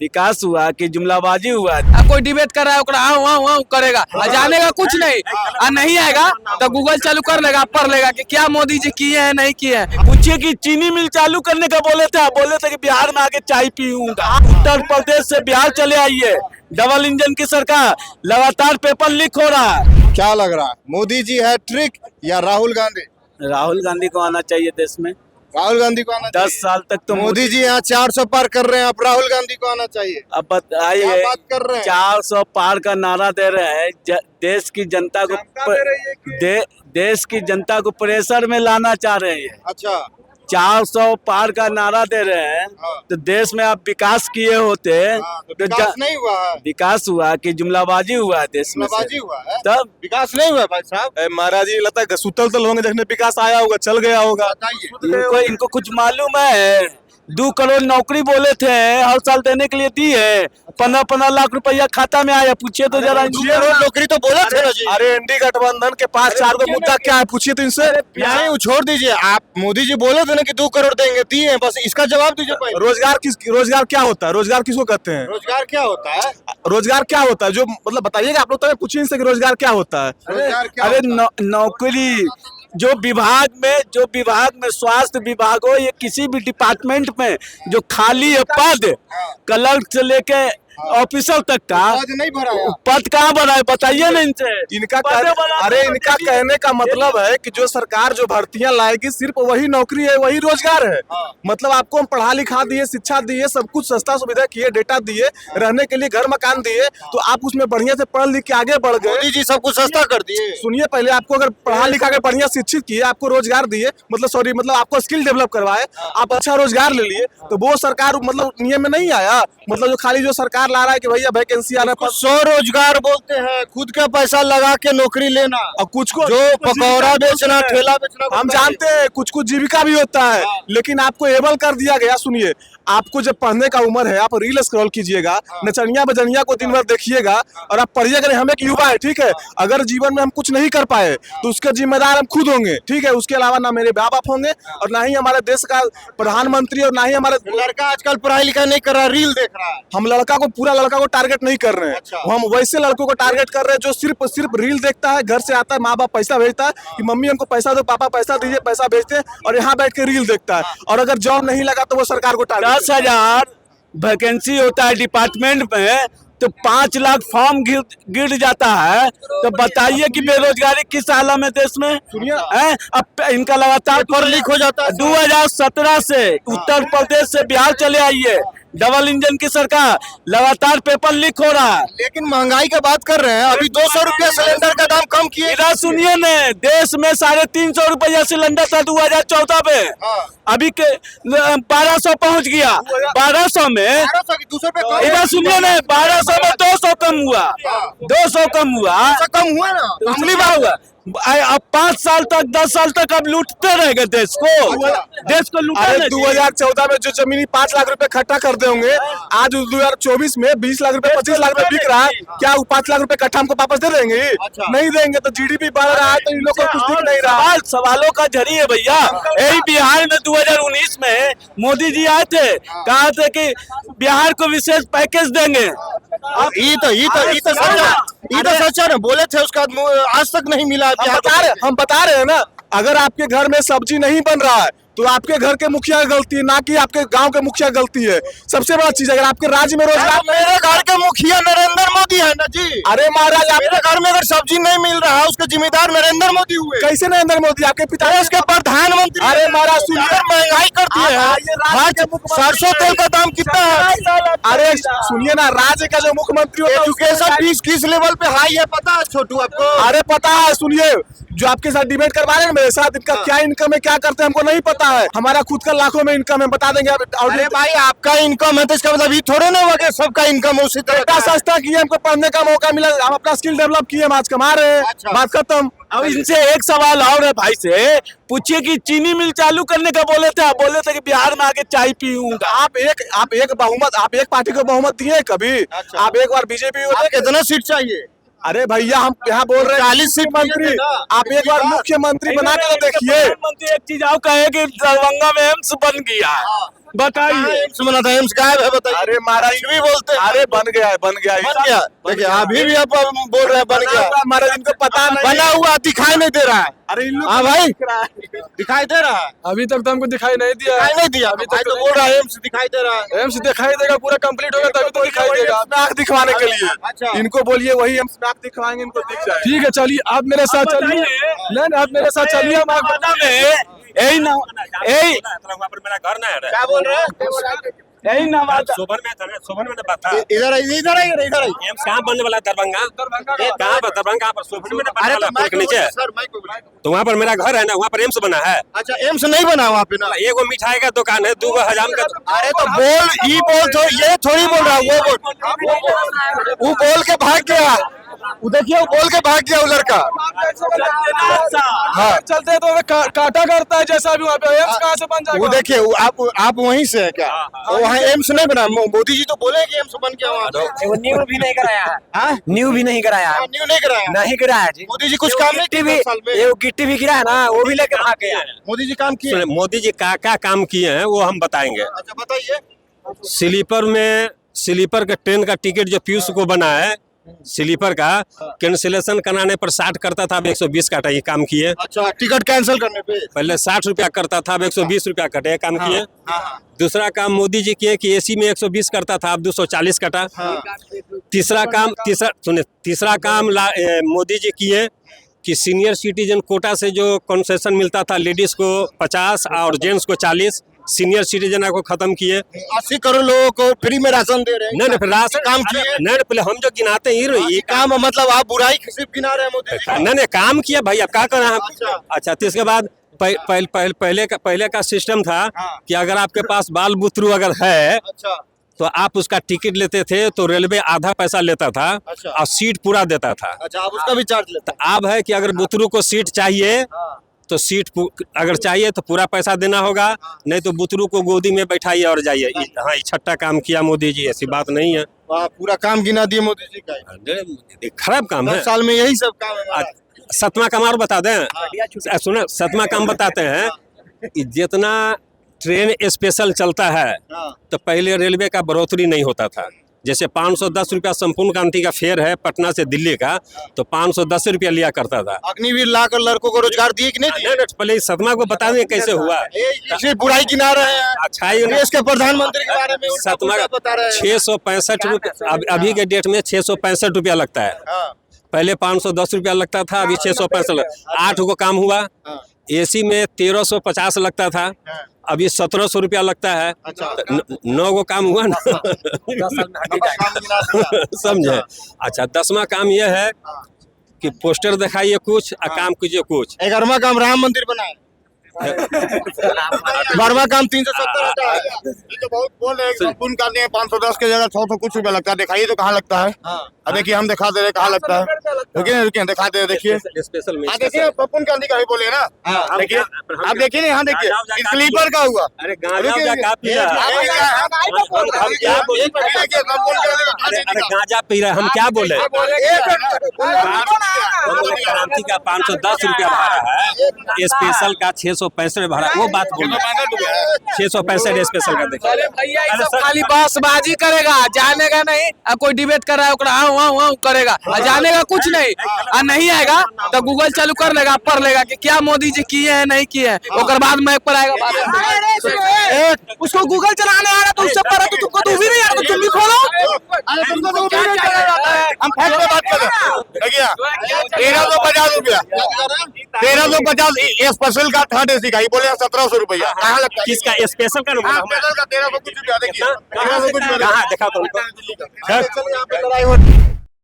विकास हुआ कि जुमलाबाजी हुआ। कोई डिबेट कर रहा है वहाँ करेगा, जाने का कुछ नहीं, नहीं आएगा तो गूगल चालू कर लेगा, पढ़ लेगा कि क्या मोदी जी किए हैं नहीं किए हैं। पूछिए कि चीनी मिल चालू करने का बोले थे कि बिहार में आके चाय पीऊंगा। उत्तर प्रदेश से बिहार चले आइए, डबल इंजन की सरकार, लगातार पेपर लीक हो रहा है। क्या लग रहा है, मोदी जी है ट्रिक या राहुल गांधी? राहुल गांधी को आना चाहिए देश में। राहुल गांधी को आना 10 साल तक तो मोदी जी यहाँ 400 पार कर रहे हैं, अब राहुल गांधी को आना चाहिए। अब क्या बताइए, बात कर रहे हैं? 400 पार का नारा दे रहे हैं, देश की जनता को देश की जनता को प्रेशर में लाना चाह रहे हैं। अच्छा, 400 पार का नारा दे रहे हैं, तो देश में आप विकास किए होते तो विकास नहीं हुआ है। विकास हुआ कि जुमलाबाजी हुआ है देश में से? जुमलाबाजी हुआ है, तब विकास नहीं हुआ भाई साहब। महाराज जी लगता है सुतल तल होंगे, देखने विकास आया होगा, चल गया होगा। बताइए, इनको कुछ मालूम है? 2 करोड़ नौकरी बोले थे, हर साल देने के लिए दी है। 15 लाख रुपया खाता में आया, पूछिए तो जरा। 2 करोड़ नौकरी तो बोला था ना जी। अरे एनडी गठबंधन के पास 4 गो मुद्दा क्या है, पूछिए तो इनसे। नहीं, वो छोड़ दीजिए, आप मोदी जी बोले थे ना कि 2 करोड़ देंगे, दिए हैं, बस इसका जवाब दीजिए पहले। रोजगार क्या होता है? रोजगार किसको कहते हैं? रोजगार क्या होता है? रोजगार क्या होता है, जो मतलब बताइएगा आप लोग, तो पूछिए इनसे कि रोजगार क्या होता है। रोजगार क्या अरे होता है? नौकरी जो विभाग में स्वास्थ्य विभाग हो, ये किसी भी डिपार्टमेंट में जो खाली है पद, क्लर्क से लेके ऑफिसर तक का पद नहीं भराया। पद कहाँ भरा है, बताइए ना इनसे। इनका पदे इनका कहने का मतलब है कि जो सरकार जो भर्तियां लाएगी सिर्फ वही नौकरी है, वही रोजगार है। मतलब आपको हम पढ़ा लिखा दिए, शिक्षा दिए, सब कुछ सस्ता सुविधा किए, डेटा दिए, रहने के लिए घर मकान दिए, तो आप उसमें बढ़िया से पढ़ लिख के आगे बढ़ गए। मोदी जी सब कुछ सस्ता कर दिए। सुनिए, पहले आपको अगर पढ़ा लिखा के बढ़िया शिक्षित किए, आपको रोजगार दिए, मतलब आपको स्किल डेवलप करवाए, आप अच्छा रोजगार ले लिए, तो वो सरकार मतलब नियम में नहीं आया। मतलब जो खाली जो सरकार ला रहा है कि भैया वैकेंसी आ रहा है, स्वरोजगार बोलते हैं, खुद का पैसा लगा के नौकरी लेना। और कुछ को जो पकौड़ा बेचना, ठेला बेचना, हम जानते हैं कुछ जीविका भी होता है, लेकिन आपको एबल कर दिया गया। सुनिए, आपको जब पढ़ने का उम्र है, आप रील स्क्रॉल कीजिएगा, नचनिया बजनिया को दिन भर देखिएगा और आप पढ़िएगा। हम एक युवा है, ठीक है, अगर जीवन में हम कुछ नहीं कर पाए तो उसका जिम्मेदार हम खुद होंगे, ठीक है। उसके अलावा ना मेरे माँ बाप होंगे और ना ही हमारे देश का प्रधानमंत्री और ना ही हमारे लड़का आजकल पढ़ाई लिखाई नहीं कर रहा, रील देख रहा है। हम पूरा लड़का को टारगेट नहीं कर रहे हैं। अच्छा। हम वैसे लड़कों को टारगेट कर रहे हैं जो सिर्फ रील देखता है, घर से आता है, माँ बाप पैसा भेजता है कि मम्मी हमको पैसा दो, पापा पैसा दीजिए, पैसा भेजते हैं, और यहाँ बैठ के रील देखता है। और अगर जॉब नहीं लगा तो वो सरकार को टारगेट। 10,000 वैकेंसी होता है डिपार्टमेंट में, तो 5 लाख फॉर्म गिर जाता है। तो बताइए कि बेरोजगारी किस हालत में देश में। सुनिए, अब इनका लगातार पेपर लीक हो जाता है। 2017 से उत्तर प्रदेश से बिहार चले आइए, डबल इंजन की सरकार, लगातार पेपर लीक हो रहा है। लेकिन महंगाई का बात कर रहे हैं, अभी 200 रुपया सिलेंडर का दाम कम किए। इधर सुनिए न, देश में 350 रुपया सिलेंडर था 2014 में, अभी के 1200 पहुंच गया। 1200 में 200 रुपया इधर सुनिए न, 1200 में 200 कम हुआ, 200 कम हुआ, कम हुआ ना। असली बात हुआ। अब 5 साल तक 10 साल तक अब लूटते रहेंगे देश को लूटा। अरे 2014 में जो जमीनी 5 लाख रुपए इकट्ठा करते होंगे, आज 2024 में 20 लाख रुपए 25 लाख रुपए बिक रहा है। क्या वो 5 लाख रुपए इकट्ठा हमको वापस दे देंगे? नहीं देंगे। तो जीडीपी बढ़ रहा है, तो इन लोगों को कुछ दिख नहीं रहा। सवालों का झड़ी है भैया। यही बिहार में 2019 में मोदी जी आए थे, कहा थे कि बिहार को विशेष पैकेज देंगे। ये तो सच है ना, बोले थे, उसका आज तक नहीं मिला। हम बता रहे हैं ना, अगर आपके घर में सब्जी नहीं बन रहा है तो आपके घर के मुखिया की गलती है, ना कि आपके गांव के मुखिया की गलती है। सबसे बड़ा चीज, अगर आपके राज्य में रोजगार, मेरे घर के मुखिया नरेंद्र मोदी है ना जी। अरे महाराज, मेरे घर में अगर सब्जी नहीं मिल रहा है, उसके जिम्मेदार नरेंद्र मोदी हुए। कैसे नरेंद्र मोदी? आपके पिता उसके प्रधानमंत्री। अरे महाराज सुनिए, महंगाई कर दिए हैं। सरसों तेल का दाम कितना है? अरे सुनिए ना, राज्य का जो मुख्यमंत्री होता है, एजुकेशन फीस किस लेवल पे हाई है पता है छोटू आपको? अरे पता है। सुनिए, जो आपके साथ डिबेट करवा रहे हैं मेरे साथ, इनका क्या इनकम है, क्या करते हैं, हमको नहीं पता है। हमारा खुद का लाखों में इनकम है, बता देंगे। अरे भाई, आपका इनकम है तो इसका मतलब ये थोड़े ना होगा कि सबका इनकम उसी तरह सस्ता किए, हमको पढ़ने का मौका मिला, हम अपना स्किल डेवलप किए, हम आज कमा रहे हैं। अच्छा। बात खत्म। अब इनसे एक सवाल और है भाई से, पूछिए कि चीनी मिल चालू करने का बोले थे कि बिहार में आके चाय पीऊंगा। आप एक पार्टी को बहुमत दिए कभी? अच्छा। आप एक बार बीजेपी होते, कितना सीट चाहिए? अरे भैया, हम यहाँ बोल रहे हैं 40 सीट मंत्री, आप एक बार मुख्यमंत्री बना के तो देखिए। प्रधानमंत्री एक चीज और कहे कि दरभंगा में एम्स बन गया, बताइए। एम्स बना था, एम्स गायब है, बताइए। अरे महाराज भी बोलते हैं। अरे बन गया है, बन गया बन गया, देखिए अभी भी आप बोल रहे हैं बन गया। महाराज इनको पता नहीं। बना हुआ दिखाई नहीं दे रहा है। अरे इन लोग हाँ भाई, दिखाई दे रहा है, अभी तक तो हमको दिखाई नहीं दिया दिखाई नहीं दिया। अभी तक तो बोल रहा है एम्स दिखाई दे रहा है। एम्स दिखाई देगा, पूरा कंप्लीट होगा तभी तो दिखाई देगा। नाक दिखवाने के लिए अच्छा। इनको बोलिए, वही हम नाक दिखवाएंगे, इनको दिख जाए। ठीक है, चलिए आप मेरे साथ चलिए। नहीं, आप मेरे साथ चलिए, हम आपको यही ना, यही वहाँ पर मेरा घर ना है क्या बोल रहे हैं? यही नवादा सोबन में था ना, सोबन में ना बात था। इधर आइए, इधर आइए, इधर आइए। एम्स कहाँ बनने वाला है? दरभंगा कहाँ पर? दरभंगा कहाँ पर? सोबन में ना बनने अरे वाला तो है, पुल के नीचे। सर माइक पे बोलिए। तो वहाँ पर मेरा घर है ना, वहाँ पर एम्स बना है। अच्छा, एम्स नहीं बना वहाँ पे ना। एगो मिठाई का दुकान है, 2 हजाम का। अरे तो बोल, ये बोल तो ये थोड़ी बोल रहा, वो बोल के भाग गया। वो देखिए, वो बोल के भाग गया वो लड़का। हाँ, चलते तो काटा करता है जैसा भी वहाँ पे एम्स कहाँ से बन वो जाएगा? देखिए, वो आप वहीं से है क्या? तो वहाँ एम्स नहीं बना। मोदी जी तो बोले कि एम्स बन गया वहाँ पे। वो न्यू भी नहीं कराया है। हाँ? न्यू भी नहीं कराया है। न्यू नहीं कराया। नहीं कराया जी। मोदी जी कुछ काम नहीं गिट्टी किया भी, 10 साल में। ये गिट्टी भी गिरा है ना, वो भी लेकर भाग गया। मोदी जी काम किए। सुने, मोदी जी क्या काम किए हैं वो हम बताएंगे। अच्छा बताइए। स्लीपर का ट्रेन का टिकट जो पीयूष को बना है, स्लीपर का कैंसिलेशन कराने पर 60 करता था, अब 120 काटा। ये काम किए। अच्छा, टिकट कैंसिल करने पे। पहले 60 रुपया करता था, अब 120 रुपया कटे। ये काम किए। दूसरा काम मोदी जी किए कि एसी में 120 करता था, अब 240 कटा। तीसरा काम मोदी जी किए कि सीनियर सिटीजन कोटा से जो कंसेशन मिलता था, लेडीज को 50 और जेंट्स को 40, सीनियर सिटीजन को खत्म किए। 80 करोड़ लोगों को फ्री में राशन दे रहे हैं। नहीं फिर राशन काम किए। नहीं, पहले हम जो गिनाते हैं ये काम मतलब आप बुराई सिर्फ गिना रहे हैं मोदी जी। नहीं काम किया भाई, अब क्या कर रहे अच्छा। हैं? अच्छा, तो इसके बाद पहले का सिस्टम था कि अगर आपके पास बाल बुतरू अगर है अच्छा तो आप उसका टिकट लेते थे, तो रेलवे आधा पैसा लेता था अच्छा। और सीट पूरा देता था। अच्छा, आप उसका भी चार्ज लेते तो अब है कि अगर बुतरू को सीट चाहिए तो सीट अगर चाहिए तो पूरा पैसा देना होगा, नहीं तो बुतरू को गोदी में बैठाइए और जाइए। हाँ, ये छठा काम किया मोदी जी, ऐसी बात नहीं है। पूरा काम गिना दिए मोदी जी का। खराब काम है। 10 साल में यही सब काम है हमारा। सतमा काम और बता दें, सुने, सतमा काम बताते हैं कि जितना ट्रेन स्पेशल चलता है तो पहले रेलवे का बढ़ोतरी नहीं होता था। जैसे 510 रुपया संपूर्ण क्रांति का फेयर है पटना से दिल्ली का, तो 510 रुपया लिया करता था। अग्निवीर लाकर लड़कों को रोजगार दिए कि नहीं दिए? नहीं, पहले सतमा को बता दें कैसे हुआ। इसे बुराई गिना रहे हैं। अच्छा, देश के प्रधानमंत्री के बारे में उल्टा सतमा पुल्टा बता रहे हैं। 665 रुपया, अभी के डेट में 665 रुपया लगता है। हाँ, पहले 510 रुपया लगता था, अभी 665। 8 को काम हुआ। हाँ। एसी में 1350 लगता था, अभी 1700 रुपया लगता है। अच्छा। 9 को काम हुआ ना। काम गिना दिया। समझे? अच्छा, 10वां काम यह है कि पोस्टर दिखाइए कुछ और काम कीजिए कुछ। 11वां काम राम मंदिर बनाए। 12वां काम 370 हटा है। ये तो बहुत बोल रहे हैं, संपूर्ण करने हैं 510 के जगह 600 कुछ रुपया लगता है। दिखाइए तो कहाँ लगता है? अब देखिए, हम दिखा दे रहे कहाँ लगता है। रुकिए दिखा दे, देखिए। स्पेशल में देखिए, पप्पुन गांधी का ही बोले ना। देखिए, आप देखिए ना, यहाँ देखिए, स्लीपर का हुआ। अरे गांजा का पी रहा है। आप देखिए, हम क्या बोले? एक मिनट देखिए, संपूर्ण गांधी का अरे फांसी दिखा। गांजा पी रहा है, हम क्या बोले? एक हम बोले क्रांति का 510 रुपया भाड़ा है, स्पेशल का 665 भाड़ा, वो बात बोले। 665 स्पेशल का देखिए। अरे भैया ये सब खाली बसबाजी करेगा, जानेगा नहीं। अब कोई डिबेट कर रहा है ओकरा हाँ करेगा, जानेगा कुछ नहीं। और नहीं आएगा तो गूगल चालू कर लेगा, पढ़ लेगा कि क्या मोदी जी किए हैं नहीं किए हैं, ओकर बाद मैप पर आएगा। उसको गूगल चलाने आ रहा तो उससे पढ़ा, तो तुमको तो भी नहीं आ रहा तो तुम भी खोलो। तुमको तो भी नहीं चलेगा। हम फैक्ट पे बात कर रहे हैं। देखिए, 1350 रुपया, 1350 स्पेशल का 3rd AC का, ये बोले 1700 रुपया। कहाँ लगता है? किसका स्पेशल का हाँ, स्पेशल का 1300 कुछ रुपया। देखिए, 1300 कुछ रुपया। कहाँ देखा तो यहाँ पे लड़ाई हो